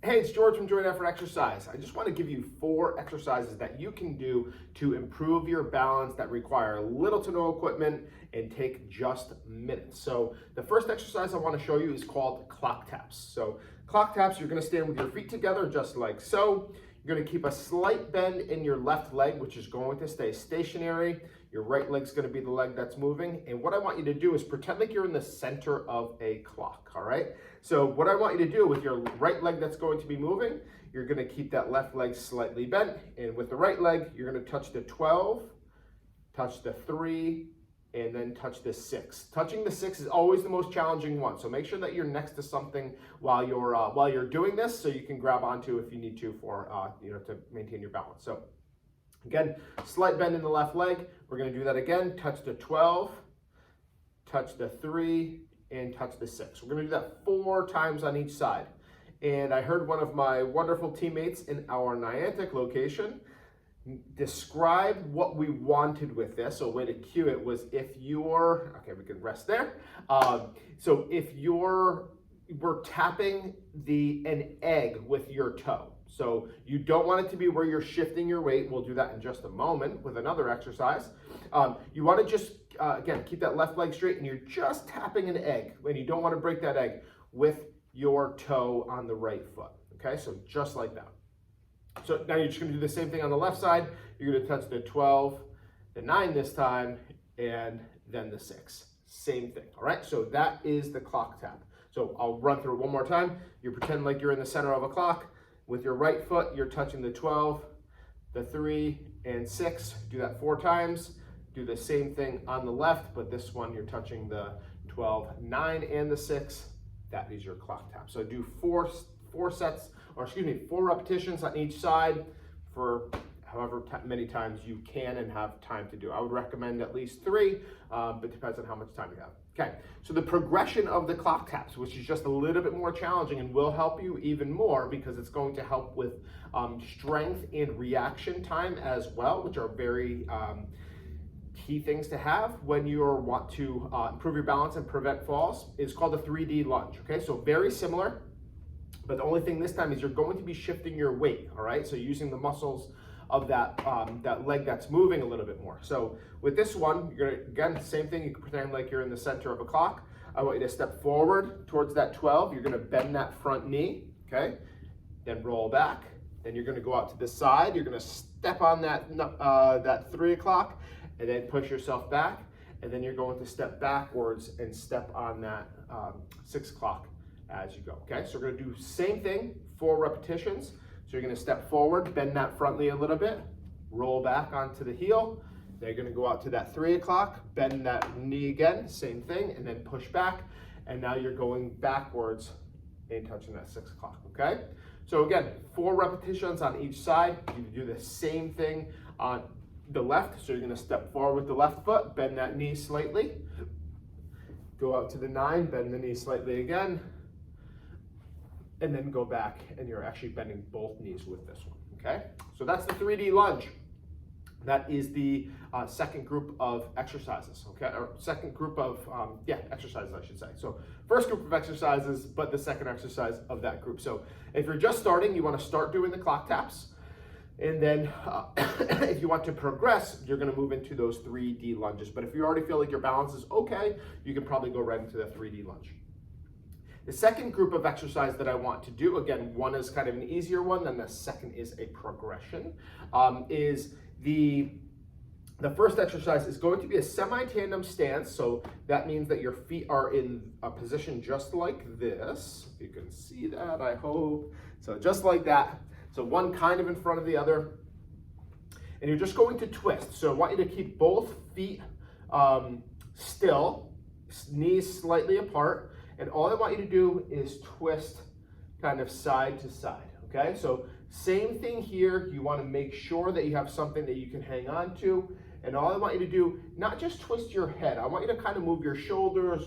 Hey, it's George from Joint Effort Exercise. I just want to give you 4 exercises that you can do to improve your balance that require little to no equipment and take just minutes. So the first exercise I want to show you is called clock taps. So clock taps, you're going to stand with your feet together just like so. You're going to keep a slight bend in your left leg, which is going to stay stationary. Your right leg's going to be the leg that's moving. And what I want you to do is pretend like you're in the center of a clock, all right? So what I want you to do with your right leg that's going to be moving, you're going to keep that left leg slightly bent. And with the right leg, you're going to touch the 12, touch the 3, and then touch the 6. Touching the 6 is always the most challenging one. So make sure that you're next to something while you're doing this, so you can grab onto if you need to for to maintain your balance. So again, slight bend in the left leg. We're going to do that again. Touch the 12, touch the 3, and touch the 6. We're going to do that 4 times on each side. And I heard one of my wonderful teammates in our Niantic location describe what we wanted with this. So a way to cue it was if you're, okay, we can rest there. So if we're tapping an egg with your toe. So you don't want it to be where you're shifting your weight. We'll do that in just a moment with another exercise. You want to just, again, keep that left leg straight and you're just tapping an egg when you don't want to break that egg with your toe on the right foot. Okay, so just like that. So now you're just going to do the same thing on the left side. You're going to touch the 12, the 9 this time, and then the 6. Same thing, all right? So that is the clock tap. So I'll run through it one more time. You pretend like you're in the center of a clock. With your right foot, you're touching the 12, the 3, and 6. Do that 4 times. Do the same thing on the left, but this one you're touching the 12, 9, and the 6. That is your clock tap. So do 4 repetitions on each side for however many times you can and have time to do. I would recommend at least 3, but depends on how much time you have. Okay, so the progression of the clock taps, which is just a little bit more challenging and will help you even more because it's going to help with strength and reaction time as well, which are very key things to have when you want to improve your balance and prevent falls. It's called the 3D lunge, okay? So very similar. But the only thing this time is you're going to be shifting your weight, all right? So using the muscles of that leg that's moving a little bit more. So with this one, you're gonna, again, same thing. You can pretend like you're in the center of a clock. I want you to step forward towards that 12. You're gonna bend that front knee, okay? Then roll back. Then you're gonna go out to the side. You're gonna step on that 3 o'clock and then push yourself back. And then you're going to step backwards and step on that 6 o'clock as you go, okay? So we're gonna do same thing, 4 repetitions. So you're gonna step forward, bend that front knee a little bit, roll back onto the heel. Then you're gonna go out to that 3 o'clock, bend that knee again, same thing, and then push back. And now you're going backwards and touching that 6 o'clock, okay? So again, 4 repetitions on each side. You do the same thing on the left. So you're gonna step forward with the left foot, bend that knee slightly, go out to the 9, bend the knee slightly again, and then go back and you're actually bending both knees with this one, okay? So that's the 3D lunge. That is the second group of exercises, okay? Or second group of, exercises, I should say. So first group of exercises, but the second exercise of that group. So if you're just starting, you wanna start doing the clock taps. And then if you want to progress, you're gonna move into those 3D lunges. But if you already feel like your balance is okay, you can probably go right into the 3D lunge. The second group of exercise that I want to do, again, one is kind of an easier one, then the second is a progression, is the first exercise is going to be a semi-tandem stance. So that means that your feet are in a position just like this. If you can see that, I hope. So just like that. So one kind of in front of the other. And you're just going to twist. So I want you to keep both feet still, knees slightly apart. And all I want you to do is twist kind of side to side, okay? So same thing here. You want to make sure that you have something that you can hang on to. And all I want you to do, not just twist your head. I want you to kind of move your shoulders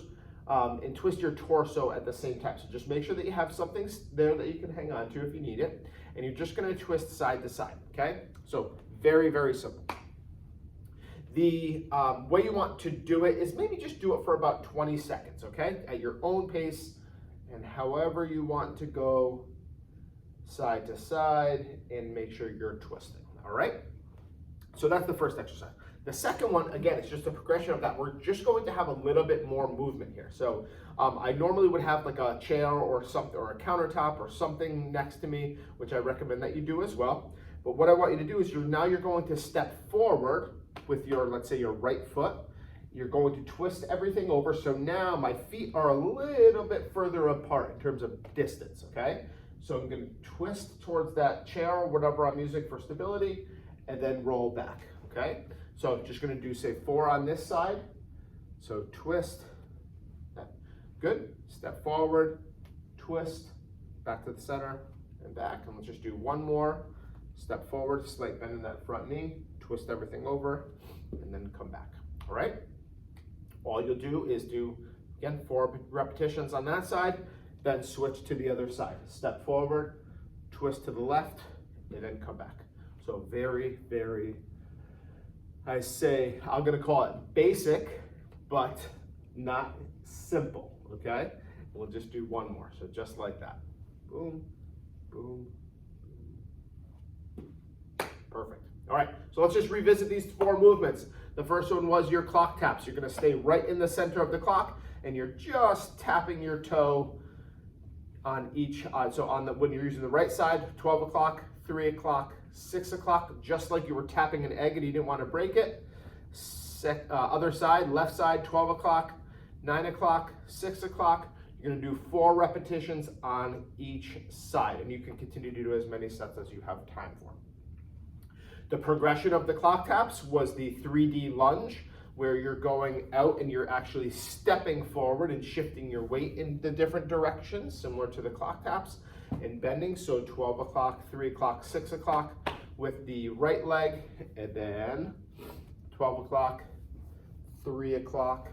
and twist your torso at the same time. So just make sure that you have something there that you can hang on to if you need it. And you're just going to twist side to side, okay? So very, very simple. The way you want to do it is maybe just do it for about 20 seconds, okay? At your own pace and however you want to go side to side, and make sure you're twisting, all right? So that's the first exercise. The second one, again, it's just a progression of that. We're just going to have a little bit more movement here. So I normally would have like a chair or something, or a countertop or something next to me, which I recommend that you do as well. But what I want you to do is now you're going to step forward with your, let's say your right foot. You're going to twist everything over. So now my feet are a little bit further apart in terms of distance, okay? So I'm gonna twist towards that chair or whatever I'm using for stability, and then roll back, okay? So I'm just gonna do, say, 4 on this side. So twist, good. Step forward, twist, back to the center, and back. And let's just do one more. Step forward, slight bend in that front knee, twist everything over, and then come back, all right? All you'll do is do, again, 4 repetitions on that side, then switch to the other side. Step forward, twist to the left, and then come back. So very, very, I'm gonna call it basic, but not simple, okay? We'll just do one more, so just like that. Boom, boom, boom. Perfect. All right, so let's just revisit these 4 movements. The first one was your clock taps. You're gonna stay right in the center of the clock, and you're just tapping your toe on each, when you're using the right side, 12 o'clock, 3 o'clock, 6 o'clock, just like you were tapping an egg and you didn't want to break it. Other side, left side, 12 o'clock, 9 o'clock, 6 o'clock. You're going to do 4 repetitions on each side, and you can continue to do as many sets as you have time for. The progression of the clock taps was the 3D lunge, where you're going out and you're actually stepping forward and shifting your weight in the different directions, similar to the clock taps, and bending. So 12 o'clock, 3 o'clock, 6 o'clock with the right leg, and then 12 o'clock, 3 o'clock,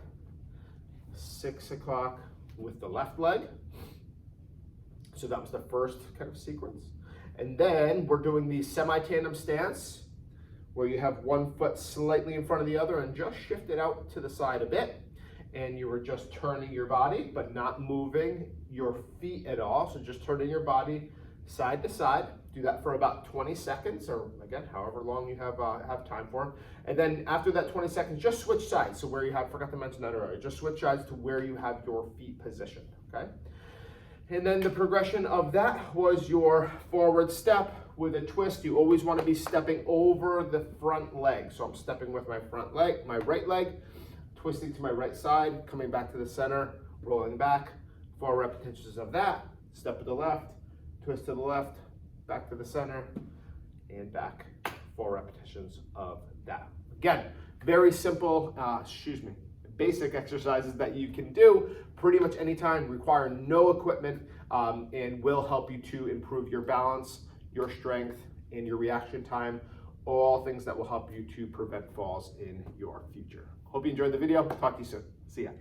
6 o'clock with the left leg. So that was the first kind of sequence. And then we're doing the semi-tandem stance, where you have one foot slightly in front of the other and just shift it out to the side a bit. And you were just turning your body, but not moving your feet at all. So just turning your body side to side. Do that for about 20 seconds, or again, however long you have time for. And then after that 20 seconds, just switch sides. So where you have, forgot to mention that earlier, just switch sides to where you have your feet positioned, okay? And then the progression of that was your forward step with a twist. You always want to be stepping over the front leg. So I'm stepping with my front leg, my right leg, twisting to my right side, coming back to the center, rolling back. 4 repetitions of that. Step to the left, twist to the left, back to the center, and back. 4 repetitions of that. Again, very simple, basic exercises that you can do pretty much anytime, require no equipment, and will help you to improve your balance, your strength, and your reaction time, all things that will help you to prevent falls in your future. Hope you enjoyed the video. Talk to you soon. See ya.